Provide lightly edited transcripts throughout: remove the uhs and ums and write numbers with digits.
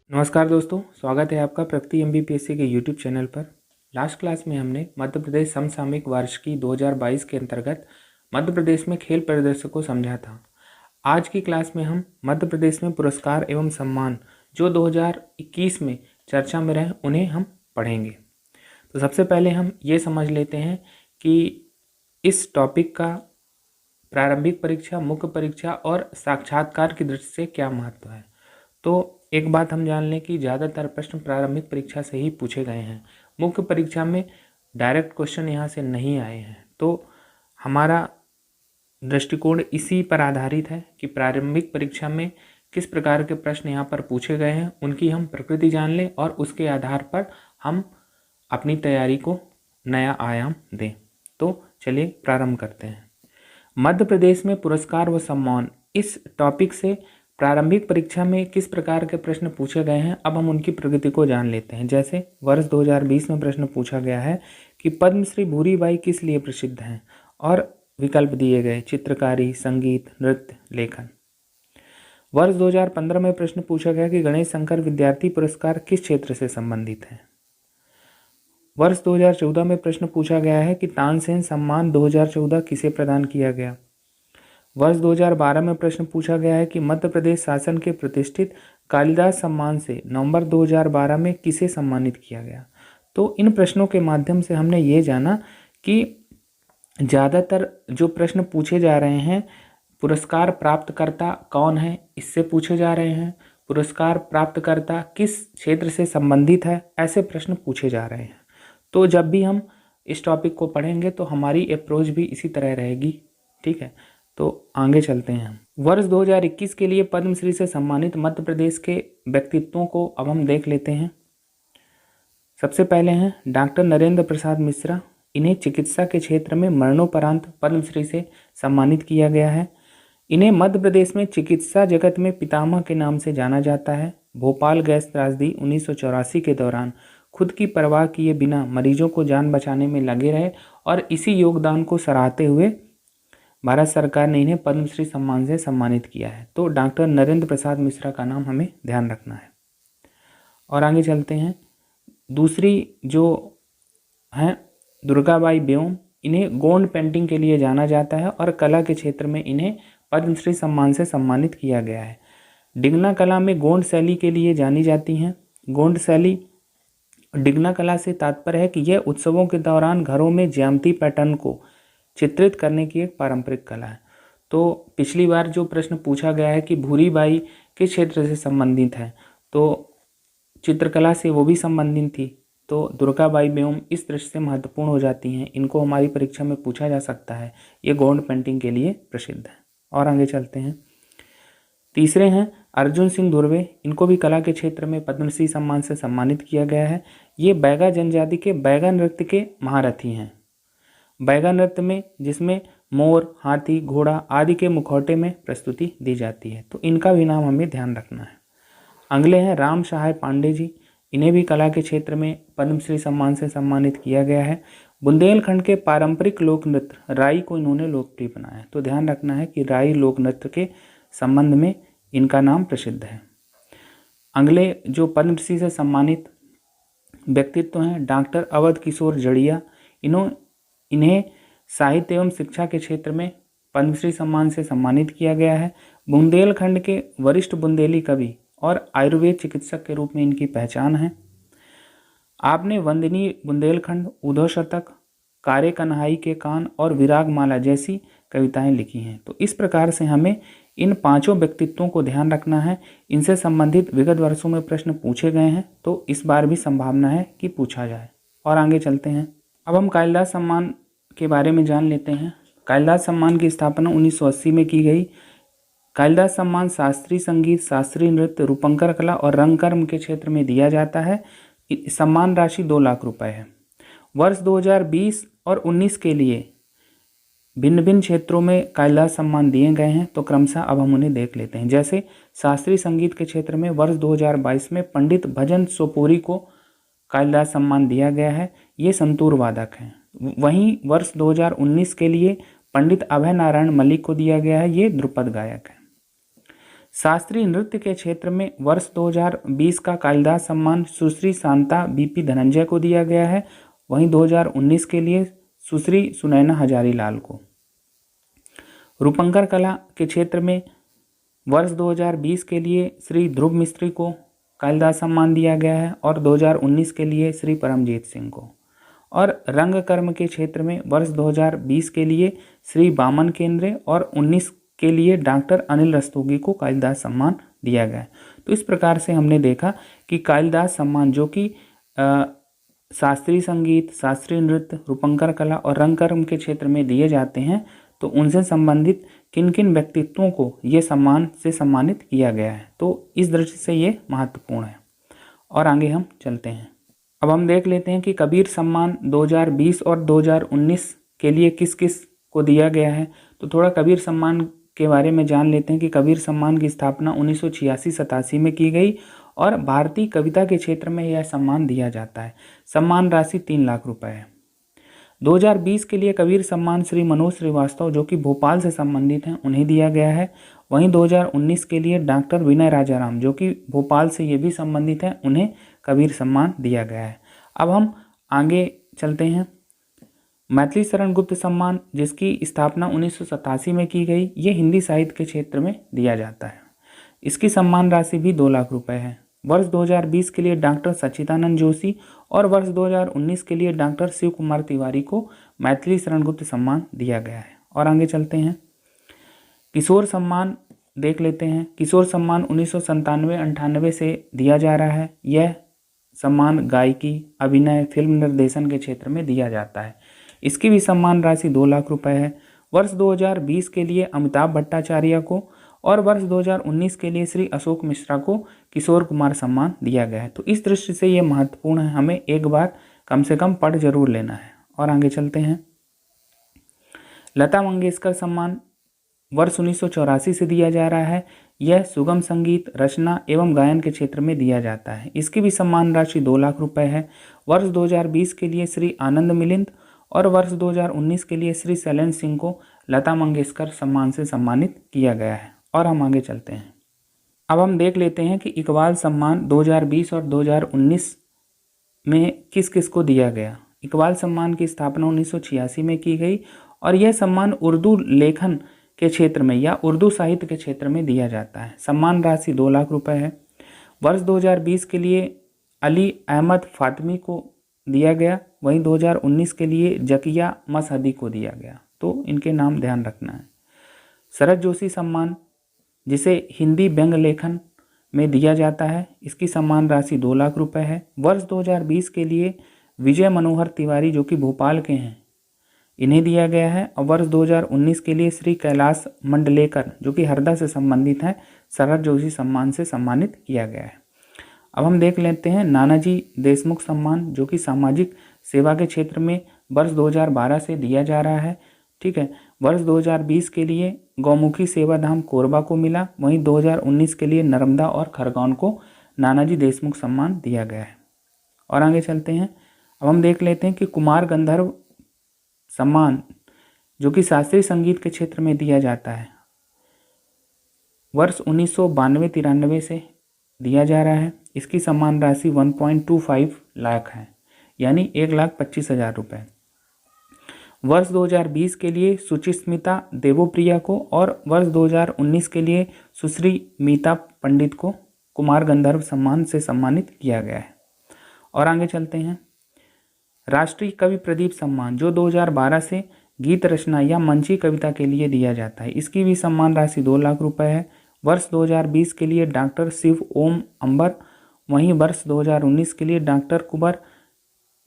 नमस्कार दोस्तों, स्वागत है आपका प्रगति एमबीपीएससी के यूट्यूब चैनल पर। लास्ट क्लास में हमने मध्य प्रदेश समसामयिक वार्षिकी 2022 के अंतर्गत मध्य प्रदेश में खेल प्रदर्शन को समझा था। आज की क्लास में हम मध्य प्रदेश में पुरस्कार एवं सम्मान जो 2021 में चर्चा में रहे उन्हें हम पढ़ेंगे। तो सबसे पहले हम ये समझ लेते हैं कि इस टॉपिक का प्रारंभिक परीक्षा, मुख्य परीक्षा और साक्षात्कार की दृष्टि से क्या महत्व है। तो एक बात हम जान लें कि ज़्यादातर प्रश्न प्रारंभिक परीक्षा से ही पूछे गए हैं। मुख्य परीक्षा में डायरेक्ट क्वेश्चन यहाँ से नहीं आए हैं। तो हमारा दृष्टिकोण इसी पर आधारित है कि प्रारंभिक परीक्षा में किस प्रकार के प्रश्न यहाँ पर पूछे गए हैं, उनकी हम प्रकृति जान लें और उसके आधार पर हम अपनी तैयारी को नया आयाम दें। तो चलिए प्रारंभ करते हैं। मध्य प्रदेश में पुरस्कार व सम्मान, इस टॉपिक से प्रारंभिक परीक्षा में किस प्रकार के प्रश्न पूछे गए हैं, अब हम उनकी प्रगति को जान लेते हैं। जैसे वर्ष 2020 में प्रश्न पूछा गया है कि पद्मश्री भूरी बाई किस लिए प्रसिद्ध हैं, और विकल्प दिए गए चित्रकारी, संगीत, नृत्य, लेखन। वर्ष 2015 में प्रश्न पूछा गया कि गणेश शंकर विद्यार्थी पुरस्कार किस क्षेत्र से संबंधित है। वर्ष 2014 में प्रश्न पूछा गया है कि तानसेन सम्मान 2014 किसे प्रदान किया गया। वर्ष 2012 में प्रश्न पूछा गया है कि मध्य प्रदेश शासन के प्रतिष्ठित कालिदास सम्मान से नवंबर 2012 में किसे सम्मानित किया गया। तो इन प्रश्नों के माध्यम से हमने ये जाना कि ज़्यादातर जो प्रश्न पूछे जा रहे हैं, पुरस्कार प्राप्तकर्ता कौन है इससे पूछे जा रहे हैं, पुरस्कार प्राप्तकर्ता किस क्षेत्र से संबंधित है, ऐसे प्रश्न पूछे जा रहे हैं। तो जब भी हम इस टॉपिक को पढ़ेंगे तो हमारी अप्रोच भी इसी तरह रहेगी। ठीक है, तो आगे चलते हैं। वर्ष 2021 के लिए पद्मश्री से सम्मानित मध्य प्रदेश के व्यक्तित्वों को अब हम देख लेते हैं। सबसे पहले हैं डॉक्टर नरेंद्र प्रसाद मिश्रा। इन्हें चिकित्सा के क्षेत्र में मरणोपरांत पद्मश्री से सम्मानित किया गया है। इन्हें मध्य प्रदेश में चिकित्सा जगत में पितामह के नाम से जाना जाता है। भोपाल गैस त्रासदी 1984 के दौरान खुद की परवाह किए बिना मरीजों को जान बचाने में लगे रहे और इसी योगदान को सराहते हुए भारत सरकार ने इन्हें पद्मश्री सम्मान से सम्मानित किया है। तो डॉक्टर नरेंद्र प्रसाद मिश्रा का नाम हमें ध्यान रखना है। और आगे चलते हैं। दूसरी जो हैं दुर्गाबाई ब्योम। इन्हें गोंड पेंटिंग के लिए जाना जाता है और कला के क्षेत्र में इन्हें पद्मश्री सम्मान से सम्मानित किया गया है। डिगना कला में गोंड शैली के लिए जानी जाती हैं। गोंड शैली डिगना कला से तात्पर्य है कि यह उत्सवों के दौरान घरों में ज्यामिति पैटर्न को चित्रित करने की एक पारंपरिक कला है। तो पिछली बार जो प्रश्न पूछा गया है कि भूरी बाई किस क्षेत्र से संबंधित है, तो चित्रकला से वो भी संबंधित थी। तो दुर्गाबाई ब्योम इस दृष्टि से महत्वपूर्ण हो जाती हैं, इनको हमारी परीक्षा में पूछा जा सकता है। ये गोंड पेंटिंग के लिए प्रसिद्ध है। और आगे चलते हैं। तीसरे हैं अर्जुन सिंह धुर्वे। इनको भी कला के क्षेत्र में पद्मश्री सम्मान से सम्मानित किया गया है। ये बैगा जनजाति के बैगा नृत्य के महारथी हैं। बैगा नृत्य में जिसमें मोर, हाथी, घोड़ा आदि के मुखौटे में प्रस्तुति दी जाती है। तो इनका भी नाम हमें ध्यान रखना है। अगले हैं राम सहाय पांडे जी। इन्हें भी कला के क्षेत्र में पद्मश्री सम्मान से सम्मानित किया गया है। बुंदेलखंड के पारंपरिक लोक नृत्य राई को इन्होंने लोकप्रिय बनाया। तो ध्यान रखना है कि राई लोक नृत्य के संबंध में इनका नाम प्रसिद्ध है। अगले जो पद्मश्री से सम्मानित व्यक्तित्व हैं डॉक्टर अवध किशोर जड़िया। इन्हें साहित्य एवं शिक्षा के क्षेत्र में पद्मश्री सम्मान से सम्मानित किया गया है। बुंदेलखंड के वरिष्ठ बुंदेली कवि और आयुर्वेद चिकित्सक के रूप में इनकी पहचान है। आपने वंदनी बुंदेलखंड, उद्धव शतक, कारे कन्हाई के कान और विरागमाला जैसी कविताएं लिखी हैं। तो इस प्रकार से हमें इन पांचों व्यक्तित्वों को ध्यान रखना है। इनसे संबंधित विगत वर्षों में प्रश्न पूछे गए हैं, तो इस बार भी संभावना है कि पूछा जाए। और आगे चलते हैं। अब हम कालिदास सम्मान के बारे में जान लेते हैं। कालिदास सम्मान की स्थापना 1980 में की गई। कालिदास सम्मान शास्त्रीय संगीत, शास्त्रीय नृत्य, रूपंकर कला और रंगकर्म के क्षेत्र में दिया जाता है। सम्मान राशि 2 लाख रुपए है। वर्ष 2020 और 19 के लिए भिन्न भिन्न क्षेत्रों में कालिदास सम्मान दिए गए हैं। तो क्रमशः अब हम उन्हें देख लेते हैं। जैसे शास्त्रीय संगीत के क्षेत्र में वर्ष 2022 में पंडित भजन सोपोरी को कालिदास सम्मान दिया गया है। ये संतूर वादक हैं। वहीं वर्ष 2019 के लिए पंडित अभय नारायण मलिक को दिया गया है। ये ध्रुपद गायक हैं। शास्त्रीय नृत्य के क्षेत्र में वर्ष 2020 का कालिदास सम्मान सुश्री शांता बीपी धनंजय को दिया गया है। वहीं 2019 के लिए सुश्री सुनैना हजारीलाल को। रूपंकर कला के क्षेत्र में वर्ष 2020 के लिए श्री ध्रुव मिस्त्री को कालिदास सम्मान दिया गया है और 2019 के लिए श्री परमजीत सिंह को। और रंगकर्म के क्षेत्र में वर्ष 2020 के लिए श्री बामन केंद्रे और 19 के लिए डॉक्टर अनिल रस्तोगी को कालिदास सम्मान दिया गया है। तो इस प्रकार से हमने देखा कि कालिदास सम्मान जो कि शास्त्रीय संगीत, शास्त्रीय नृत्य, रूपंकर कला और रंगकर्म के क्षेत्र में दिए जाते हैं, तो उनसे संबंधित किन किन व्यक्तित्वों को ये सम्मान से सम्मानित किया गया है। तो इस दृष्टि से ये महत्वपूर्ण है। और आगे हम चलते हैं। अब हम देख लेते हैं कि कबीर सम्मान 2020 और 2019 के लिए किस किस को दिया गया है। तो थोड़ा कबीर सम्मान के बारे में जान लेते हैं कि कबीर सम्मान की स्थापना 1986-87 में की गई और भारतीय कविता के क्षेत्र में यह सम्मान दिया जाता है। सम्मान राशि 3 लाख रुपए है। 2020 के लिए कबीर सम्मान श्री मनोज श्रीवास्तव जो कि भोपाल से संबंधित हैं उन्हें दिया गया है। वहीं 2019 के लिए डॉक्टर विनय राजाराम जो कि भोपाल से ये भी संबंधित हैं उन्हें कबीर सम्मान दिया गया है। अब हम आगे चलते हैं। मैथिली शरण गुप्त सम्मान जिसकी स्थापना 1987 में की गई, ये हिंदी साहित्य के क्षेत्र में दिया जाता है। इसकी सम्मान राशि भी 2 लाख रुपए है। वर्ष 2020 के लिए डॉक्टर सच्चिदानंद जोशी और वर्ष 2019 के लिए डॉक्टर शिव कुमार तिवारी को मैथिली शरण गुप्त सम्मान दिया गया है। और आगे चलते हैं। किशोर सम्मान देख लेते हैं। किशोर सम्मान 1997-98 से दिया जा रहा है। यह सम्मान गायकी, अभिनय, फिल्म निर्देशन के क्षेत्र में दिया जाता है। इसकी भी सम्मान राशि 2 लाख रुपए है। वर्ष 2020 के लिए अमिताभ भट्टाचार्य को और वर्ष 2019 के लिए श्री अशोक मिश्रा को किशोर कुमार सम्मान दिया गया है। तो इस दृष्टि से ये महत्वपूर्ण है, हमें एक बार कम से कम पढ़ जरूर लेना है। और आगे चलते हैं। लता मंगेशकर सम्मान वर्ष 1984 से दिया जा रहा है। यह सुगम संगीत, रचना एवं गायन के क्षेत्र में दिया जाता है। इसकी भी सम्मान राशि 2 लाख रुपए है। वर्ष 2020 के लिए श्री आनंद मिलिंद और वर्ष 2019 के लिए श्री शैलेंद्र सिंह को लता मंगेशकर सम्मान से सम्मानित किया गया है। और हम आगे चलते हैं। अब हम देख लेते हैं कि इकबाल सम्मान 2020 और 2019 में किस किस को दिया गया। इकबाल सम्मान की स्थापना 1986 में की गई और यह सम्मान उर्दू लेखन के क्षेत्र में या उर्दू साहित्य के क्षेत्र में दिया जाता है। सम्मान राशि 2 लाख रुपए है। वर्ष 2020 के लिए अली अहमद फातमी को दिया गया। वहीं 2019 के लिए जकिया मसहदी को दिया गया। तो इनके नाम ध्यान रखना है। शरद जोशी सम्मान जिसे हिंदी व्यंग्य लेखन में दिया जाता है, इसकी सम्मान राशि 2 लाख रुपए है। वर्ष 2020 के लिए विजय मनोहर तिवारी जो कि भोपाल के हैं इन्हें दिया गया है। और वर्ष 2019 के लिए श्री कैलाश मंडलेकर जो कि हरदा से संबंधित हैं शरद जोशी सम्मान से सम्मानित किया गया है। अब हम देख लेते हैं नानाजी देशमुख सम्मान जो कि सामाजिक सेवा के क्षेत्र में वर्ष 2012 से दिया जा रहा है। ठीक है। वर्ष 2020 के लिए गौमुखी सेवाधाम कोरबा को मिला। वहीं 2019 के लिए नर्मदा और खरगोन को नानाजी देशमुख सम्मान दिया गया है। और आगे चलते हैं। अब हम देख लेते हैं कि कुमार गंधर्व सम्मान जो कि शास्त्रीय संगीत के क्षेत्र में दिया जाता है वर्ष 1992-93 से दिया जा रहा है। इसकी सम्मान राशि 1.25 लाख है, यानी 1,25,000 रुपये। वर्ष 2020 के लिए सुचिस्मिता देवोप्रिया को और वर्ष 2019 के लिए सुश्री मीता पंडित को कुमार गंधर्व सम्मान से सम्मानित किया गया है। और आगे चलते हैं। राष्ट्रीय कवि प्रदीप सम्मान जो 2012 से गीत रचना या मंची कविता के लिए दिया जाता है, इसकी भी सम्मान राशि 2 लाख रुपए है। वर्ष 2020 के लिए डॉक्टर शिव ओम अंबर, वहीं वर्ष 2019 के लिए डॉक्टर कुबर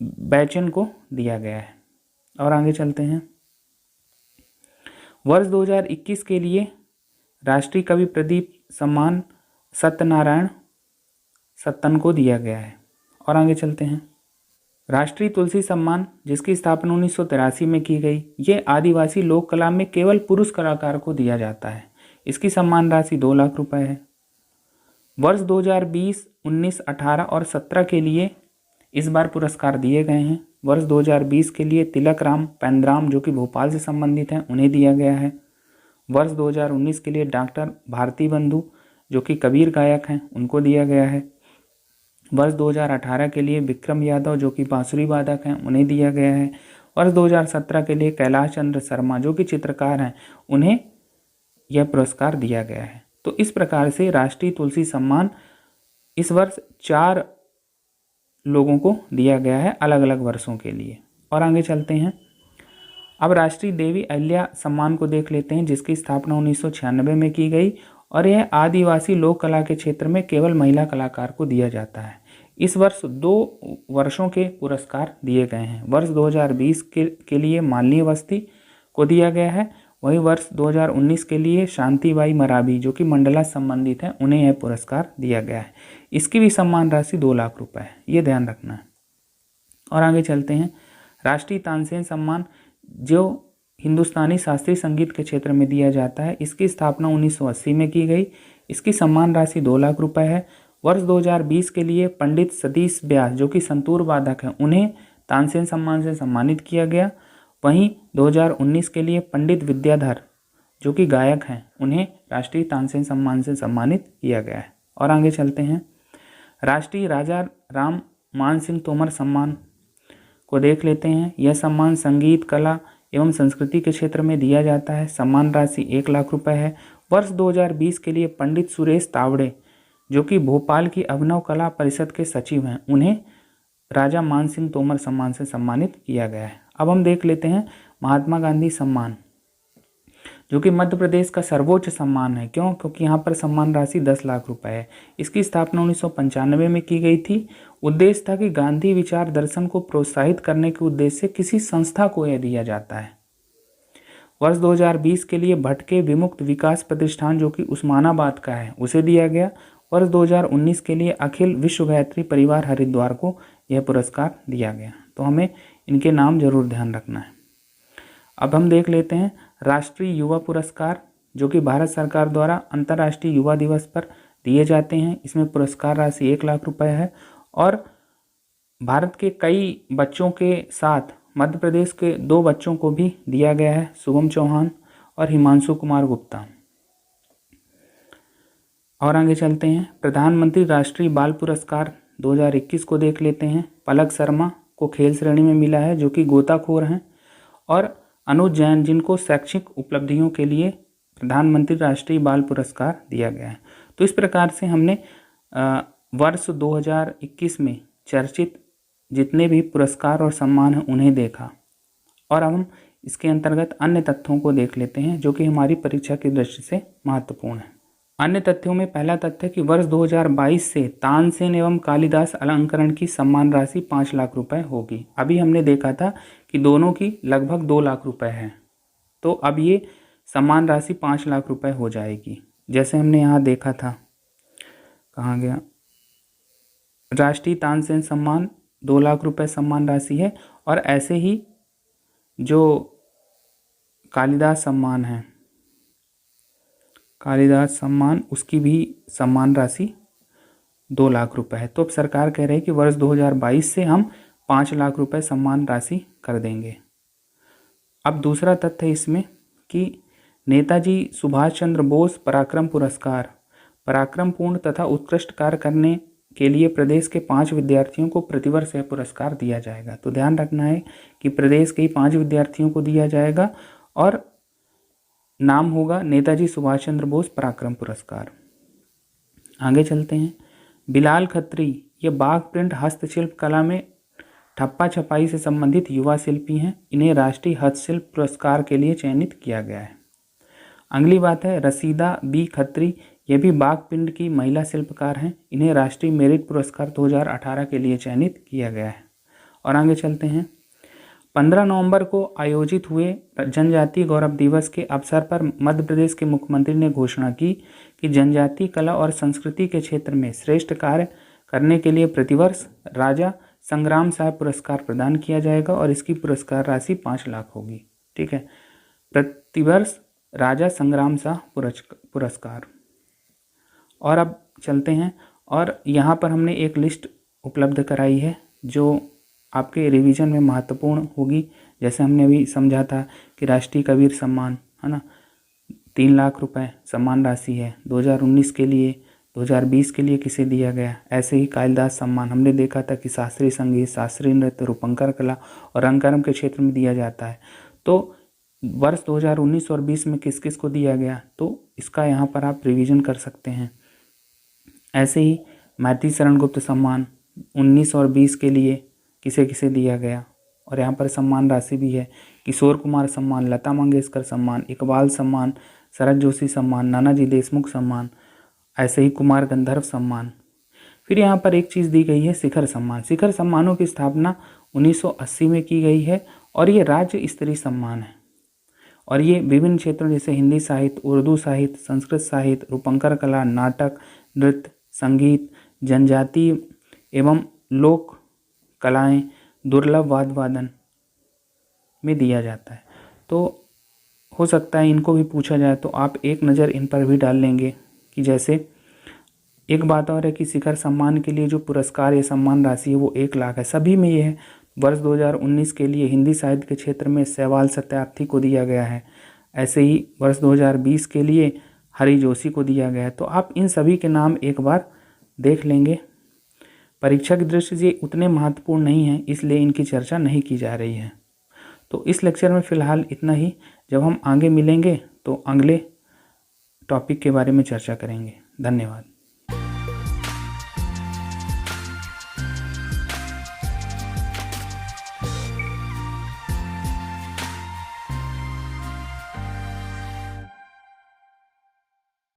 बैचन को दिया गया है। और आगे चलते हैं। वर्ष 2021 के लिए राष्ट्रीय कवि प्रदीप सम्मान सत्यनारायण सत्तन को दिया गया है। और आगे चलते हैं। राष्ट्रीय तुलसी सम्मान जिसकी स्थापना 1983 में की गई, ये आदिवासी लोक कला में केवल पुरुष कलाकार को दिया जाता है। इसकी सम्मान राशि 2 लाख रुपए है। वर्ष 2020, 19, 18 और 17 के लिए इस बार पुरस्कार दिए गए हैं। वर्ष 2020 के लिए तिलक राम पेंद्राम जो कि भोपाल से संबंधित हैं उन्हें दिया गया है। वर्ष 2019 के लिए डॉक्टर भारती बंधु जो कि कबीर गायक हैं, उनको दिया गया है। वर्ष 2018 के लिए विक्रम यादव जो कि बांसुरी वादक हैं, उन्हें दिया गया है। वर्ष 2017 के लिए कैलाश चंद्र शर्मा जो कि चित्रकार हैं, उन्हें यह पुरस्कार दिया गया है। तो इस प्रकार से राष्ट्रीय तुलसी सम्मान इस वर्ष 4 लोगों को दिया गया है अलग अलग वर्षों के लिए। और आगे चलते हैं, अब राष्ट्रीय देवी अहिल्या सम्मान को देख लेते हैं, जिसकी स्थापना 1996 में की गई और यह आदिवासी लोक कला के क्षेत्र में केवल महिला कलाकार को दिया जाता है। इस वर्ष 2 वर्षों के पुरस्कार दिए गए हैं। वर्ष 2020 के लिए मालिनी अवस्थी को दिया गया है, वही वर्ष 2019 के लिए शांतिबाई मरावी जो कि मंडला संबंधित हैं, उन्हें यह पुरस्कार दिया गया है। इसकी भी सम्मान राशि 2 लाख रुपए है, ये ध्यान रखना है। और आगे चलते हैं, राष्ट्रीय तानसेन सम्मान जो हिंदुस्तानी शास्त्रीय संगीत के क्षेत्र में दिया जाता है, इसकी स्थापना 1980 में की गई। इसकी सम्मान राशि 2 लाख रुपए है। वर्ष 2020 के लिए पंडित सतीश व्यास जो कि संतूर वादक हैं, उन्हें तानसेन सम्मान से सम्मानित किया गया। वहीं 2019 के लिए पंडित विद्याधर जो कि गायक हैं, उन्हें राष्ट्रीय तानसेन सम्मान से सम्मानित किया गया है। और आगे चलते हैं, राष्ट्रीय राजा राम मान सिंह तोमर सम्मान को देख लेते हैं। यह सम्मान संगीत, कला एवं संस्कृति के क्षेत्र में दिया जाता है। सम्मान राशि 1 लाख रुपए है। वर्ष 2020 के लिए पंडित सुरेश तावड़े जो कि भोपाल की अभिनव कला परिषद के सचिव हैं, उन्हें राजा मान सिंह तोमर सम्मान से सम्मानित किया गया है। अब हम देख लेते हैं महात्मा गांधी सम्मान जो कि मध्य प्रदेश का सर्वोच्च सम्मान है। क्यों? क्योंकि यहाँ पर सम्मान राशि 10 लाख रुपए है। इसकी स्थापना 1995 में की गई थी। उद्देश्य था कि गांधी विचार दर्शन को प्रोत्साहित करने के उद्देश्य से किसी संस्था को यह दिया जाता है। वर्ष 2020 के लिए भटके विमुक्त विकास प्रतिष्ठान जो कि उस्मानाबाद का है, उसे दिया गया। वर्ष 2019 के लिए अखिल विश्व गायत्री परिवार हरिद्वार को यह पुरस्कार दिया गया। तो हमें इनके नाम जरूर ध्यान रखना है। अब हम देख लेते हैं राष्ट्रीय युवा पुरस्कार जो कि भारत सरकार द्वारा अंतर्राष्ट्रीय युवा दिवस पर दिए जाते हैं। इसमें पुरस्कार राशि 1 लाख रुपए है और भारत के कई बच्चों के साथ मध्य प्रदेश के 2 बच्चों को भी दिया गया है, शुभम चौहान और हिमांशु कुमार गुप्ता। और आगे चलते हैं, प्रधानमंत्री राष्ट्रीय बाल पुरस्कार 2021 को देख लेते हैं। पलक शर्मा को खेल श्रेणी में मिला है जो कि गोताखोर हैं, और अनुज जैन जिनको शैक्षिक उपलब्धियों के लिए प्रधानमंत्री राष्ट्रीय बाल पुरस्कार दिया गया है। तो इस प्रकार से हमने वर्ष 2021 में चर्चित जितने भी पुरस्कार और सम्मान हैं उन्हें देखा, और अब हम इसके अंतर्गत अन्य तथ्यों को देख लेते हैं जो कि हमारी परीक्षा की दृष्टि से महत्वपूर्ण है। अन्य तथ्यों में पहला तथ्य कि वर्ष 2022 से तानसेन एवं कालिदास अलंकरण की सम्मान राशि 5 लाख रुपए होगी। अभी हमने देखा था कि दोनों की लगभग 2 लाख रुपए है, तो अब ये सम्मान राशि 5 लाख रुपए हो जाएगी। जैसे हमने यहाँ देखा था, कहाँ गया, राष्ट्रीय तानसेन सम्मान 2 लाख रुपए सम्मान राशि है, और ऐसे ही जो कालिदास सम्मान है, कालिदास सम्मान, उसकी भी सम्मान राशि 2 लाख रुपए है। तो अब सरकार कह रही है कि वर्ष 2022 से हम 5 लाख रुपए सम्मान राशि कर देंगे। अब दूसरा तथ्य इसमें कि नेताजी सुभाष चंद्र बोस पराक्रम पुरस्कार पराक्रमपूर्ण तथा उत्कृष्ट कार्य करने के लिए प्रदेश के 5 विद्यार्थियों को प्रतिवर्ष यह पुरस्कार दिया जाएगा। तो ध्यान रखना है कि प्रदेश के 5 विद्यार्थियों को दिया जाएगा और नाम होगा नेताजी सुभाष चंद्र बोस पराक्रम पुरस्कार। आगे चलते हैं, बिलाल खत्री ये बाघ प्रिंट हस्तशिल्प कला में ठप्पा छपाई से संबंधित युवा शिल्पी हैं। इन्हें राष्ट्रीय हस्तशिल्प पुरस्कार के लिए चयनित किया गया है। अगली बात है रसीदा बी खत्री, ये भी बाघ पिंड की महिला शिल्पकार हैं। इन्हें राष्ट्रीय मेरिट पुरस्कार 2018 के लिए चयनित किया गया है। और आगे चलते हैं, 15 नवंबर को आयोजित हुए जनजातीय गौरव दिवस के अवसर पर मध्य प्रदेश के मुख्यमंत्री ने घोषणा की कि जनजातीय कला और संस्कृति के क्षेत्र में श्रेष्ठ कार्य करने के लिए प्रतिवर्ष राजा संग्राम साहब पुरस्कार प्रदान किया जाएगा और इसकी पुरस्कार राशि 5 लाख होगी। ठीक है, प्रतिवर्ष राजा संग्राम साह पुरस्कार। और अब चलते हैं, और यहाँ पर हमने एक लिस्ट उपलब्ध कराई है जो आपके रिवीजन में महत्वपूर्ण होगी। जैसे हमने अभी समझा था कि राष्ट्रीय कबीर सम्मान है ना, 3 लाख रुपए सम्मान राशि है 2019 के लिए। 2020 के लिए किसे दिया गया? ऐसे ही कालिदास सम्मान हमने देखा था कि शास्त्रीय संगीत, शास्त्रीय नृत्य, रूपंकर कला और रंगकर्म के क्षेत्र में दिया जाता है। तो वर्ष 2019 और 20 में किस किस को दिया गया, तो इसका यहाँ पर आप रिवीजन कर सकते हैं। ऐसे ही मैथिली शरण गुप्त सम्मान 19 और 20 के लिए किसे किसे दिया गया, और यहाँ पर सम्मान राशि भी है। किशोर कुमार सम्मान, लता मंगेशकर सम्मान, इकबाल सम्मान, शरद जोशी सम्मान, नानाजी देशमुख सम्मान, ऐसे ही कुमार गंधर्व सम्मान। फिर यहाँ पर एक चीज़ दी गई है शिखर सम्मान। शिखर सम्मानों की स्थापना 1980 में की गई है और ये राज्य स्तरीय सम्मान है और ये विभिन्न क्षेत्रों जैसे हिंदी साहित्य, उर्दू साहित्य, संस्कृत साहित्य, रूपंकर कला, नाटक, नृत्य, संगीत, जनजातीय एवं लोक कलाएं, दुर्लभ वाद्य वादन में दिया जाता है। तो हो सकता है इनको भी पूछा जाए तो आप एक नज़र इन पर भी डाल लेंगे कि जैसे एक बात और है कि शिखर सम्मान के लिए जो पुरस्कार या सम्मान राशि है वो 1 लाख है, सभी में ये है। वर्ष 2019 के लिए हिंदी साहित्य के क्षेत्र में सहवाल सत्यार्थी को दिया गया है। ऐसे ही वर्ष 2020 के लिए हरि जोशी को दिया गया है। तो आप इन सभी के नाम एक बार देख लेंगे। परीक्षा की दृष्टि से उतने महत्वपूर्ण नहीं हैं, इसलिए इनकी चर्चा नहीं की जा रही है। तो इस लेक्चर में फ़िलहाल इतना ही। जब हम आगे मिलेंगे तो अगले टॉपिक के बारे में चर्चा करेंगे। धन्यवाद।